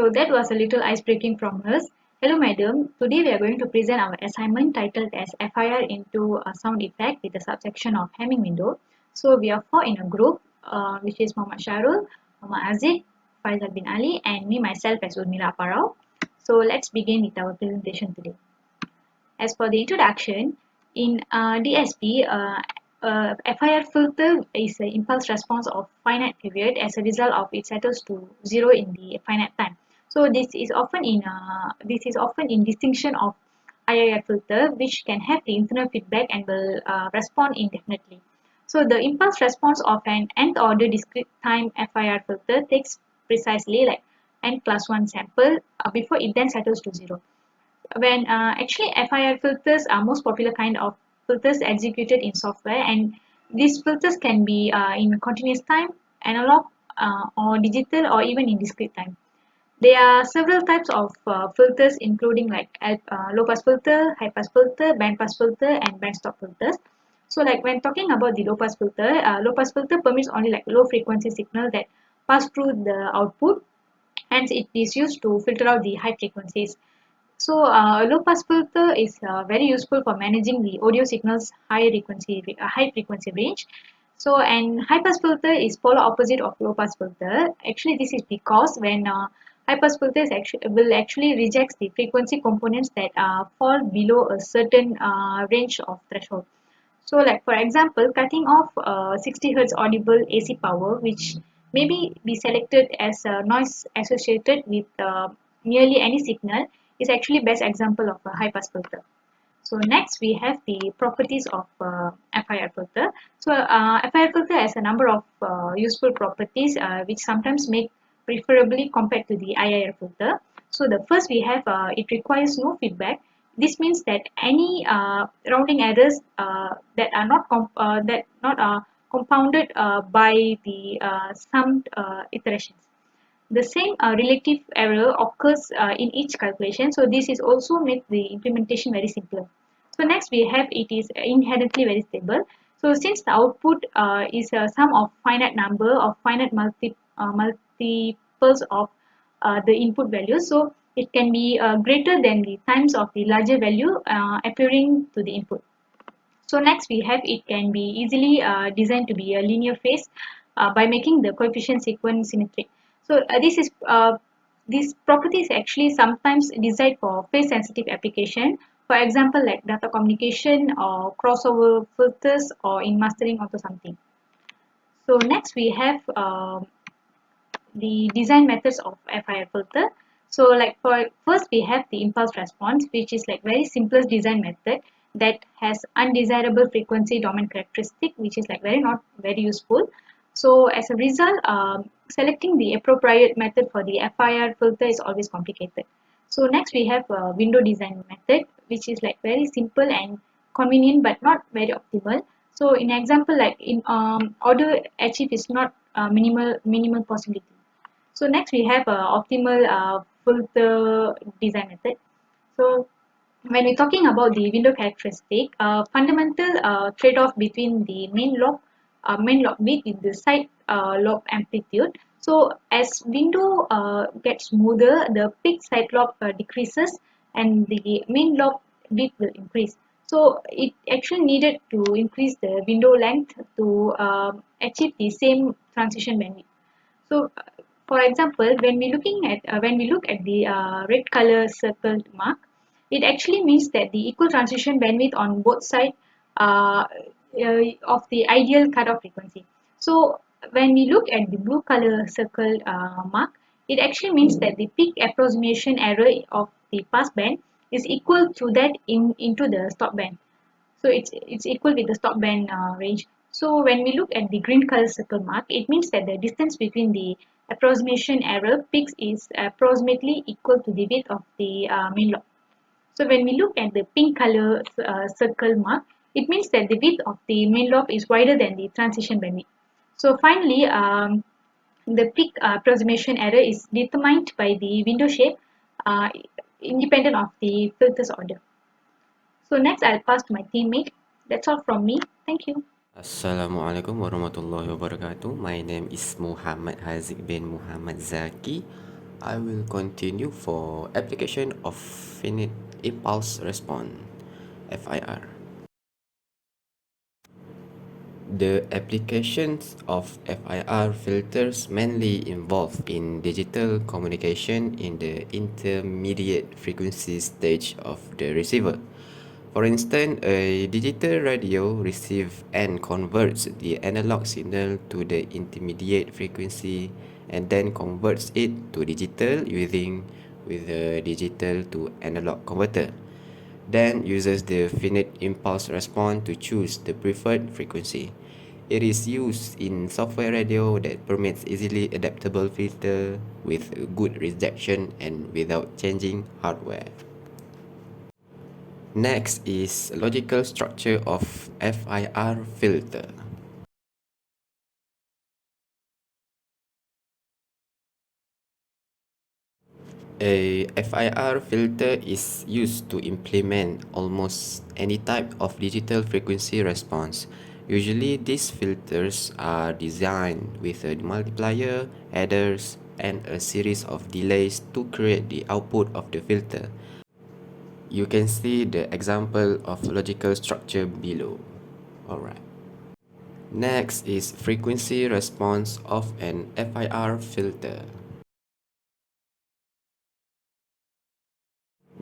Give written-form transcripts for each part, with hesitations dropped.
So that was a little ice-breaking from us. Hello, madam. Today we are going to present our assignment titled as FIR into a sound effect with the subsection of Hamming window. So we are four in a group, which is Muhammad Sharul, Muhammad Aziz, Faisal bin Ali, and me myself as Urmila Aparau. So let's begin with our presentation today. As for the introduction, in DSP, FIR filter is an impulse response of finite period as a result of it settles to zero in the finite time. So this is often in distinction of IIR filter, which can have the internal feedback and will respond indefinitely. So the impulse response of an nth order discrete time FIR filter takes precisely like n plus 1 sample before it then settles to zero. When actually FIR filters are most popular kind of filters executed in software, and these filters can be in continuous time, analog, or digital, or even in discrete time. There are several types of filters, including like low pass filter, high pass filter, band pass filter, and band stop filters. So like when talking about the low pass filter permits only like low frequency signal that pass through the output, hence it is used to filter out the high frequencies. So, a low pass filter is very useful for managing the audio signal's high frequency range. So, and high pass filter is polar opposite of low pass filter. Actually, this is because when high pass filter will actually reject the frequency components that fall below a certain range of threshold. So, like for example, cutting off 60 Hz audible AC power, which maybe be selected as a noise associated with nearly any signal, is actually best example of a high pass filter. So next we have the properties of FIR filter. So FIR filter has a number of useful properties which sometimes make preferably compared to the IIR filter. So the first we have it requires no feedback. This means that any rounding errors that not compounded by the summed iterations. The same relative error occurs in each calculation, so this is also make the implementation very simpler. So next we have it is inherently very stable. So since the output is a sum of finite number of multiples of the input value, so it can be greater than the times of the larger value appearing to the input. So next we have it can be easily designed to be a linear phase by making the coefficient sequence symmetric. So this property is actually sometimes designed for phase sensitive application. For example, like data communication or crossover filters or in mastering onto something. So next we have the design methods of FIR filter. So like for first we have the impulse response, which is like very simplest design method that has undesirable frequency domain characteristic, which is like very not very useful. So as a result, selecting the appropriate method for the FIR filter is always complicated. So next we have a window design method, which is like very simple and convenient but not very optimal. So in example, like in order achieve is not minimal possibility. So next we have optimal filter design method. So when we're talking about the window characteristic, fundamental trade-off between the main lobe width with the side lobe amplitude. So as window gets smoother, the peak side lobe decreases and the main lobe width will increase. So it actually needed to increase the window length to achieve the same transition bandwidth. So, for example, when we look at the red color circled mark, it actually means that the equal transition bandwidth on both sides uh, of the ideal cutoff frequency. So, when we look at the blue color circled mark, it actually means that the peak approximation error of the pass band is equal to that into the stop band. So it's equal with the stop band range. So when we look at the green color circle mark, it means that the distance between the approximation error peaks is approximately equal to the width of the main lobe. So when we look at the pink color circle mark, it means that the width of the main lobe is wider than the transition bandwidth. So finally, the peak approximation error is determined by the window shape uh, independent of the filter's order. So next I'll pass to my teammate. That's all from me. Thank you. Assalamualaikum warahmatullahi wabarakatuh. My name is Muhammad Haziq bin Muhammad Zaki. I will continue for application of finite impulse response (FIR). The applications of FIR filters mainly involve in digital communication in the intermediate frequency stage of the receiver. For instance, a digital radio receives and converts the analog signal to the intermediate frequency and then converts it to digital using with the digital to analog converter. Then uses the finite impulse response to choose the preferred frequency. It is used in software radio that permits easily adaptable filter with good rejection and without changing hardware. Next is logical structure of FIR filter. A FIR filter is used to implement almost any type of digital frequency response. Usually, these filters are designed with a multiplier, adders, and a series of delays to create the output of the filter. You can see the example of logical structure below. Alright. Next is frequency response of an FIR filter.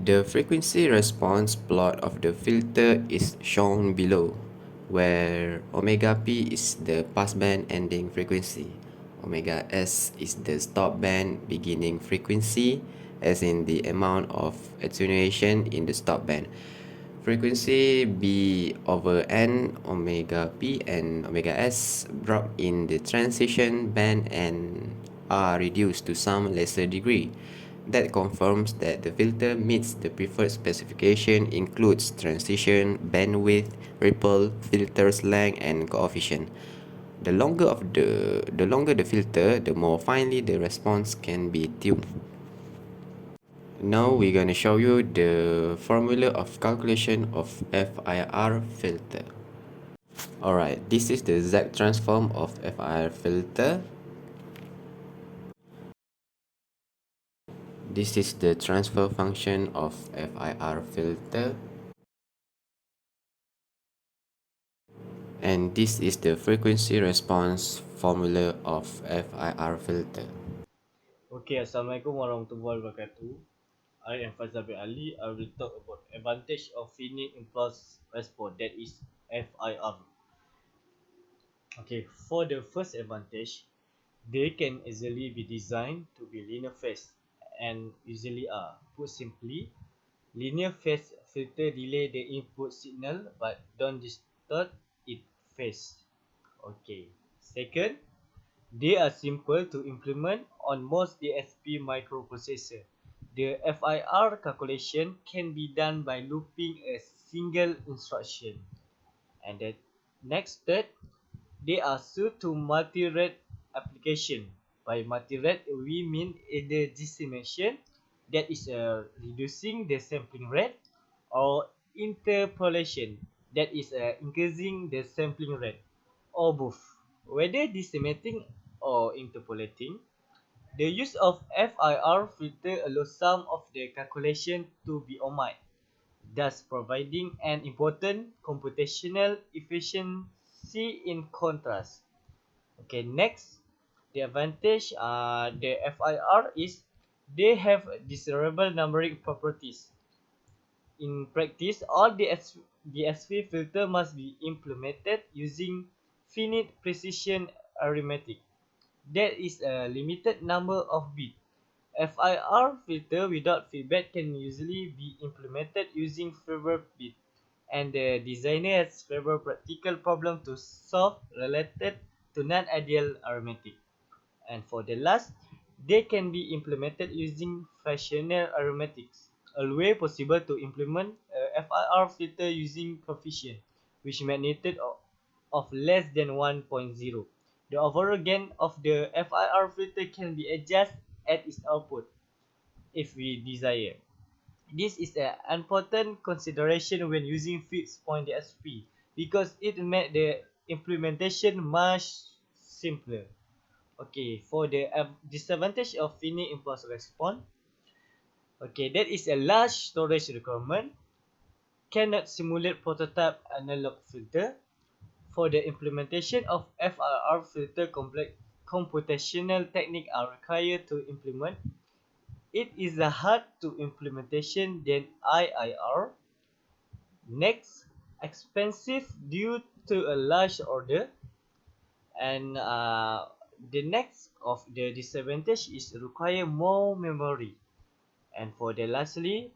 The frequency response plot of the filter is shown below, where omega p is the passband ending frequency, omega s is the stop band beginning frequency, as in the amount of attenuation in the stop band. Frequency b over n omega p and omega s drop in the transition band and are reduced to some lesser degree. That confirms that the filter meets the preferred specification, includes transition, bandwidth, ripple, filter's length, and coefficient. The longer the filter, the more finely the response can be tuned. Now we're gonna show you the formula of calculation of FIR filter. Alright, this is the Z transform of FIR filter. This is the transfer function of FIR filter. And this is the frequency response formula of FIR filter. Okay, Assalamualaikum warahmatullahi wabarakatuh. I am Faizal bin Ali. I will talk about advantage of finite impulse response, that is FIR. Okay, for the first advantage, they can easily be designed to be linear phase and usually are. Put simply, linear phase filter delay the input signal but don't distort its phase. Okay. Second, they are simple to implement on most DSP microprocessor. The FIR calculation can be done by looping a single instruction. And the next third, they are suited to multi-rate application. By multi-rate, we mean either decimation, that is reducing the sampling rate, or interpolation, that is increasing the sampling rate, or both. Whether decimating or interpolating, the use of FIR filter allows some of the calculation to be omitted, thus providing an important computational efficiency in contrast. Okay, next, the advantage the FIR is they have desirable numbering properties. In practice, all the DSP filter must be implemented using finite precision arithmetic. There is a limited number of bits. FIR filter without feedback can usually be implemented using fewer bits, and the designer has several practical problems to solve related to non-ideal arithmetic. And for the last, they can be implemented using fractional arithmetics, a way possible to implement a FIR filter using coefficient, which magnitude of less than 1.0. The overall gain of the FIR filter can be adjusted at its output if we desire. This is an important consideration when using fixed point DSP because it makes the implementation much simpler. Okay, for the disadvantage of finite impulse response, okay, that is a large storage requirement, cannot simulate prototype analog filter. For the implementation of FIR filter, complex computational techniques are required to implement. It is a hard to implementation than IIR. Next, expensive due to a large order. And the next of the disadvantage is require more memory. And for the lastly,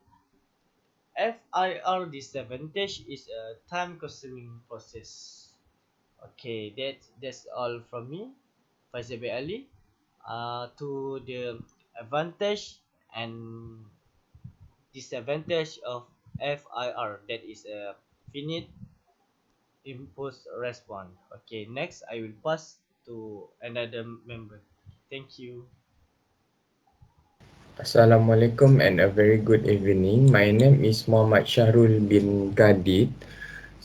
FIR disadvantage is a time consuming process. Okay, that's all from me, Faizal bin Ali. To the advantage and disadvantage of FIR, that is a finite impulse response. Okay, next I will pass to another member. Thank you. Assalamualaikum and a very good evening. My name is Muhammad Syahrul bin Kadid.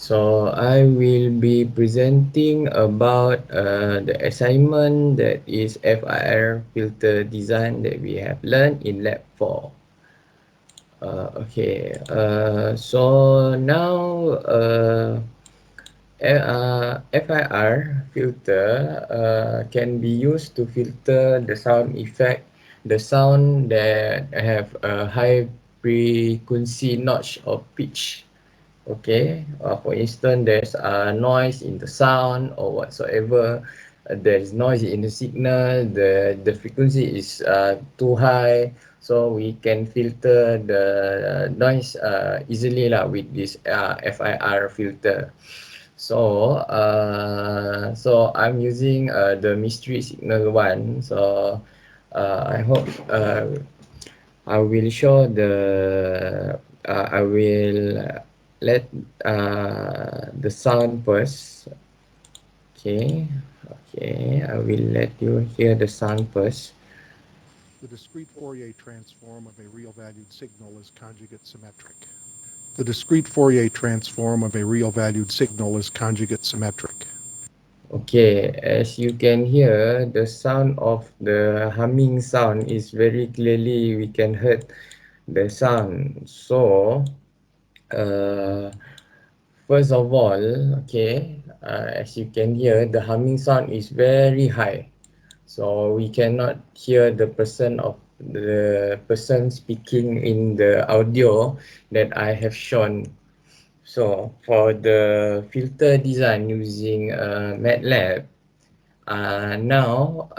So I will be presenting about the assignment that is FIR filter design that we have learned in lab 4. So now FIR filter can be used to filter the sound effect, the sound that have a high frequency notch or pitch. Okay, for instance, there's a noise in the sound or whatsoever. There's noise in the signal. The frequency is too high, so we can filter the noise easily lah with this FIR filter. So I'm using the mystery signal one. So I hope I will show I will let the sound first. Okay, okay. I will let you hear the sound first. The discrete Fourier transform of a real valued signal is conjugate symmetric. The discrete Fourier transform of a real valued signal is conjugate symmetric. Okay, as you can hear, the sound of the humming sound is very clearly, we can hear the sound. So, uh, first of all, okay, as you can hear, the humming sound is very high. So we cannot hear the person speaking in the audio that I have shown. So for the filter design using MATLAB, now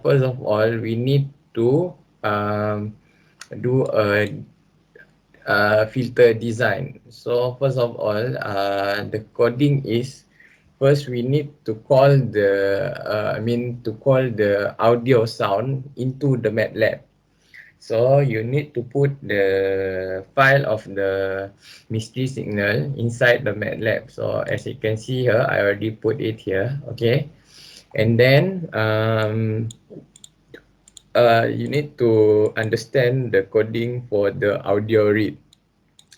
first of all we need to do a filter design. So first of all, the coding is first we need to call to call the audio sound into the MATLAB. So you need to put the file of the mystery signal inside the MATLAB. So as you can see here, I already put it here. Okay, and then you need to understand the coding for the audio read.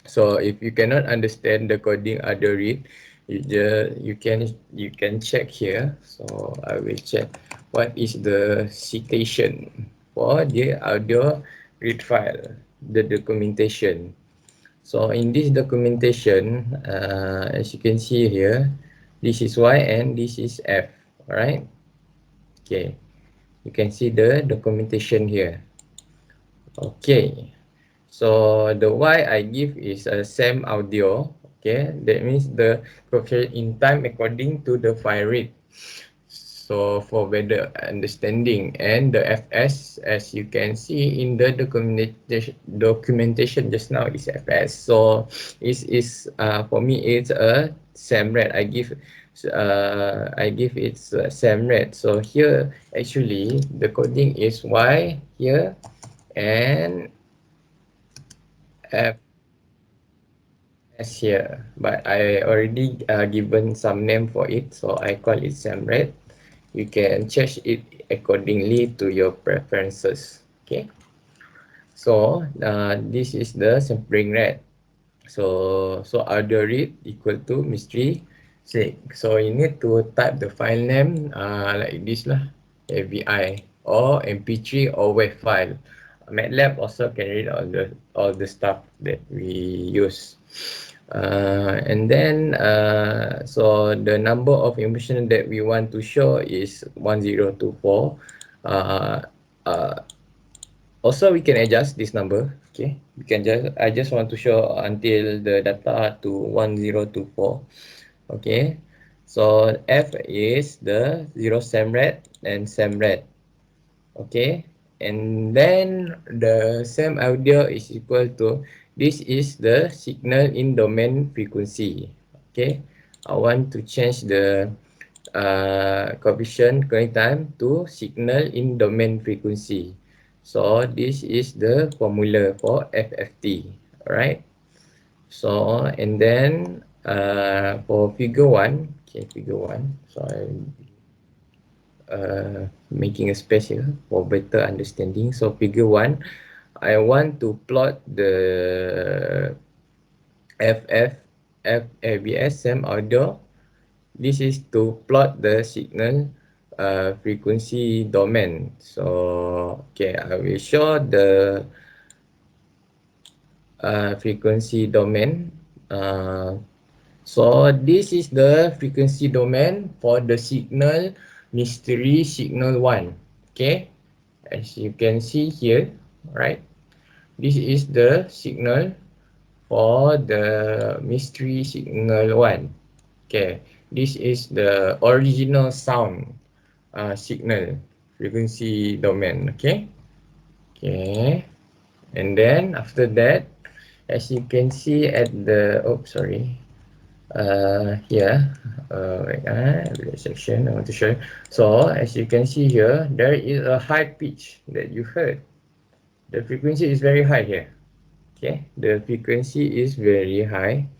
So if you cannot understand the coding audio read, you can check here. So I will check what is the citation for the audio read file, the documentation. So in this documentation, as you can see here, this is Y and this is F. Alright. Okay. You can see the documentation here. Okay. So the Y I give is a SAM audio. Okay, that means the coefficient in time according to the file rate. So for better understanding, and the FS, as you can see in the documentation just now, is FS. So is for me it's a SAM rate. I give it's SAM rate. So here actually the coding is Y here and F here, but I already given some name for it, so I call it SAMRED. You can change it accordingly to your preferences. Okay, so this is the sampling rate. So audio read equal to mystery 6. So you need to type the file name like this lah. AVI or MP3 or WAV file. MATLAB also can read all the stuff that we use. And then so the number of information that we want to show is 1024. Uh, uh, Also, we can adjust this number. Okay, we can just I just want to show until the data to 1024. Okay, so F is the zero SAMRET and SAMRET. Okay, and then the SAM audio is equal to, this is the signal in domain frequency. Okay, I want to change the coefficient connect time to signal in domain frequency. So this is the formula for FFT. Alright. So and then for figure one, okay, figure one. So I'm making a space here for better understanding. So figure one, I want to plot the FF FABS SAM audio. This is to plot the signal frequency domain. So okay, I will show the frequency domain. So this is the frequency domain for the signal mystery signal 1. Okay, as you can see here, right? This is the signal for the mystery signal 1. Okay, this is the original sound signal frequency domain. Okay, okay, and then after that, as you can see at the, oh sorry, here, wait, section I want to show you. So as you can see here, there is a high pitch that you heard. The frequency is very high here. Okay, the frequency is very high.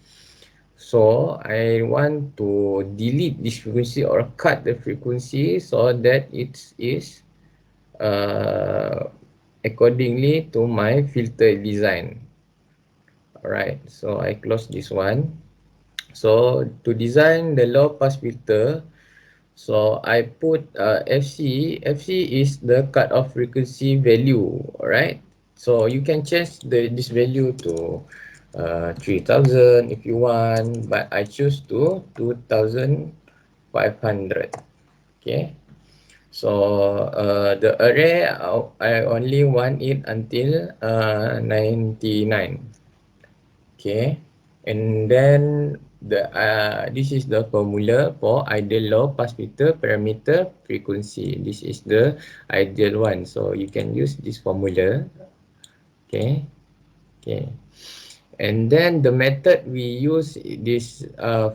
So I want to delete this frequency or cut the frequency so that it is uh, accordingly to my filter design. Alright, so I close this one. So to design the low pass filter, so I put FC. FC is the cutoff frequency value. Alright, so you can change this value to 3000 if you want, but I choose to 2500. Okay, so the array I only want it until 99. Okay, and then this is the formula for ideal low pass filter parameter frequency. This is the ideal one, so you can use this formula. Okay, okay. And then the method we use this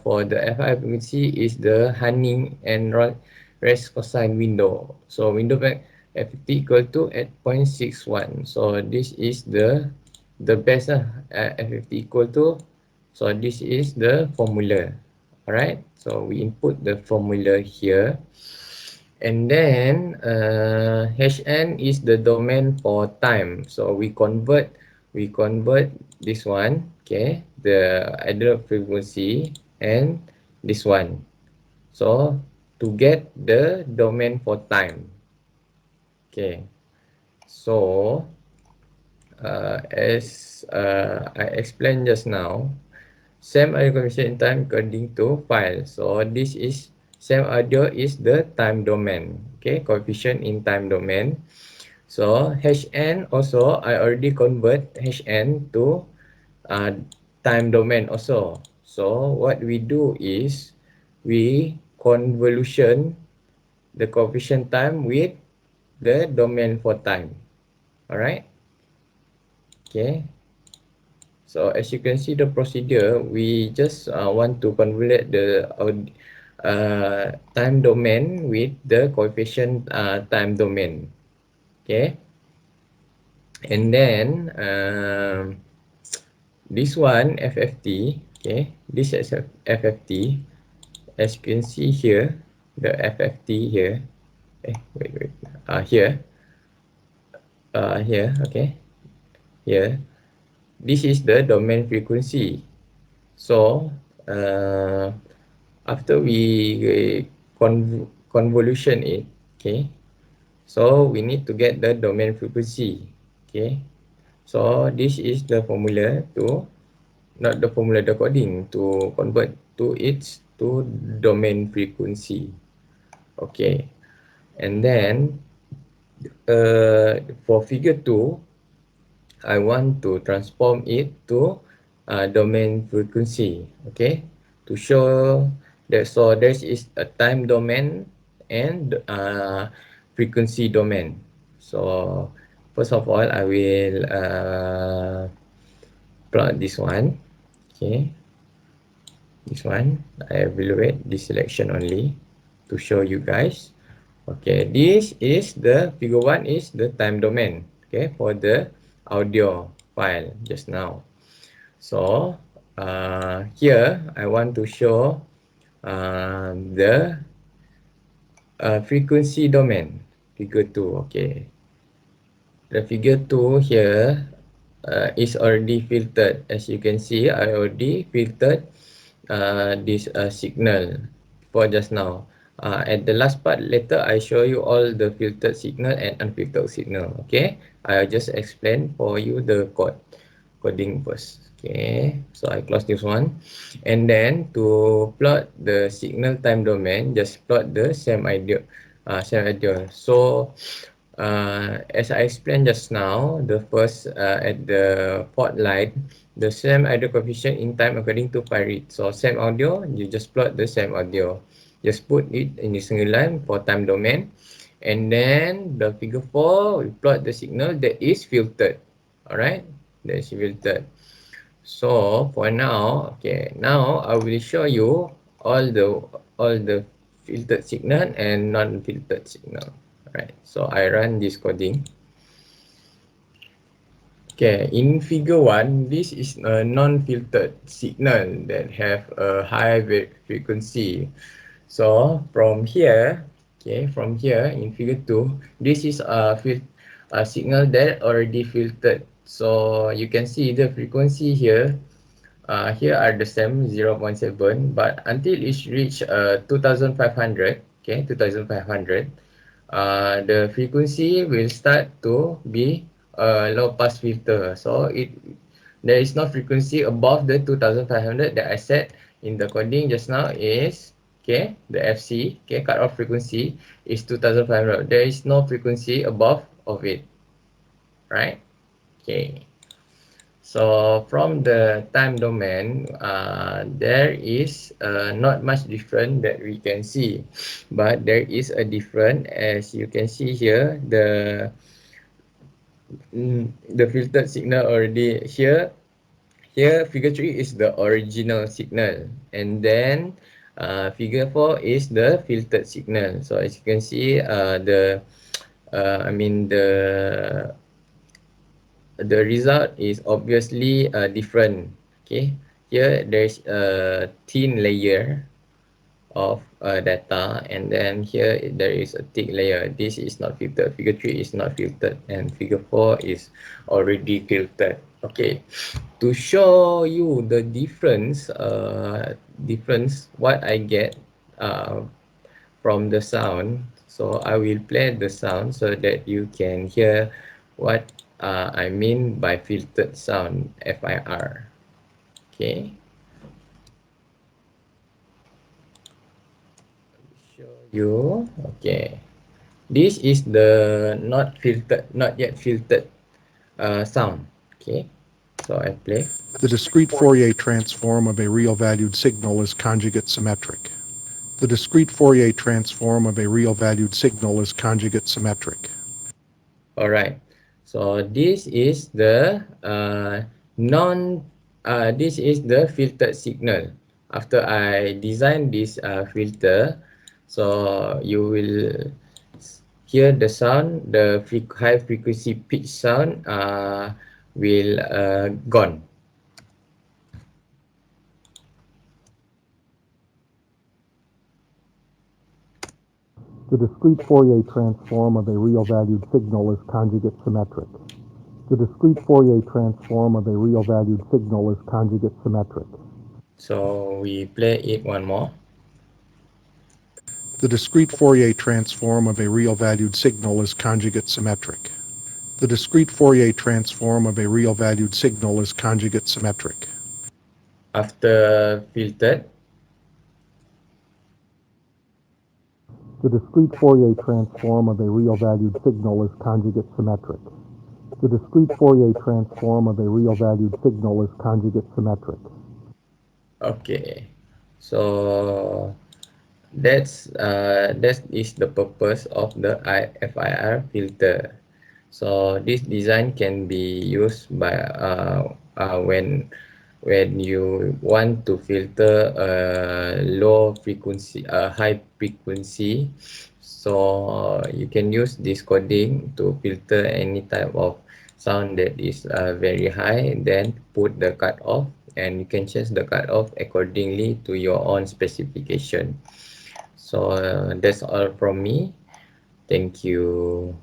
for the FI frequency is the Hanning and rest cosine window. So window back FT equal to 8.61. So this is the best FFT equal to. So this is the formula. Alright. So we input the formula here. And then Hn is the domain for time. So we convert this one, okay, the ideal frequency and this one. So to get the domain for time. Okay. So as I explained just now, same audio conversion in time according to file. So this is same audio is the time domain. Okay, coefficient in time domain. So Hn also I already convert Hn to time domain also. So what we do is we convolution the coefficient time with the domain for time. Alright. Okay. So as you can see the procedure, we just want to convolute the time domain with the coefficient time domain. Okay. And then this one FFT. Okay. This is FFT. As you can see here, the FFT here. Wait. Here. Here. Okay. Here. This is the domain frequency. So after we convolution it, okay, So we need to get the domain frequency. Okay. So this is the formula to, not the formula, the coding to convert to its to domain frequency. Okay. And then for figure 2, I want to transform it to domain frequency. Okay. To show that, so there is a time domain and frequency domain. So first of all, I will plot this one. Okay. This one, I evaluate this selection only to show you guys. Okay, this is the figure 1 is the time domain. Okay, for the audio file just now. So here I want to show the frequency domain, figure 2. Okay, the figure 2 here is already filtered. As you can see, I already filtered this signal for just now. At the last part, later I show you all the filtered signal and unfiltered signal. Okay, I'll just explain for you the coding first. Okay, so I close this one, and then to plot the signal time domain, just plot the same idea, So as I explained just now, the first at the port light, the same audio coefficient in time according to pi rate. So same audio, you just plot the same audio. Just put it in the single line for time domain. And then the figure 4, we plot the signal that is filtered. Alright, that is filtered. So for now, okay, now I will show you all the filtered signal and non-filtered signal. Alright, so I run this coding. Okay, in figure 1, this is a non-filtered signal that have a high frequency. So from here, okay, from here in figure 2, this is a signal that already filtered. So you can see the frequency here. Here are the same 0.7, but until it reach 2500, okay, 2500, the frequency will start to be a low pass filter. So there is no frequency above the 2500 that I set in the coding just now is, okay, the FC, okay, cutoff frequency is 2500. There is no frequency above of it, right? Okay. So from the time domain, there is not much different that we can see, but there is a different, as you can see here, the filtered signal already here. Here figure 3 is the original signal, and then figure 4 is the filtered signal. So as you can see, I mean the result is obviously different. Okay, here there's a thin layer of data, and then here there is a thick layer. This is not filtered. Figure 3 is not filtered, and figure 4 is already filtered. Okay, to show you the difference what I get uh, from the sound. So I will play the sound so that you can hear what I mean by filtered sound, FIR. Okay, show you. Okay, this is the not yet filtered sound. Okay, so I play. The discrete Fourier transform of a real valued signal is conjugate symmetric. The discrete Fourier transform of a real valued signal is conjugate symmetric. All right. So this is the non. This is the filtered signal. After I design this filter, so you will hear the sound. The high frequency pitch sound will gone. The discrete Fourier transform of a real valued signal is conjugate symmetric. The discrete Fourier transform of a real valued signal is conjugate symmetric. So we play it one more. The discrete Fourier transform of a real-valued signal is conjugate symmetric. The discrete Fourier transform of a real-valued signal is conjugate symmetric. After filtered, The discrete Fourier transform of a real-valued signal is conjugate symmetric. The discrete Fourier transform of a real-valued signal is conjugate symmetric. okay. So that is the purpose of the FIR filter. So this design can be used by when you want to filter a low frequency, a high frequency. So you can use this coding to filter any type of sound that is very high, then put the cutoff, and you can change the cutoff accordingly to your own specification. So that's all from me. Thank you.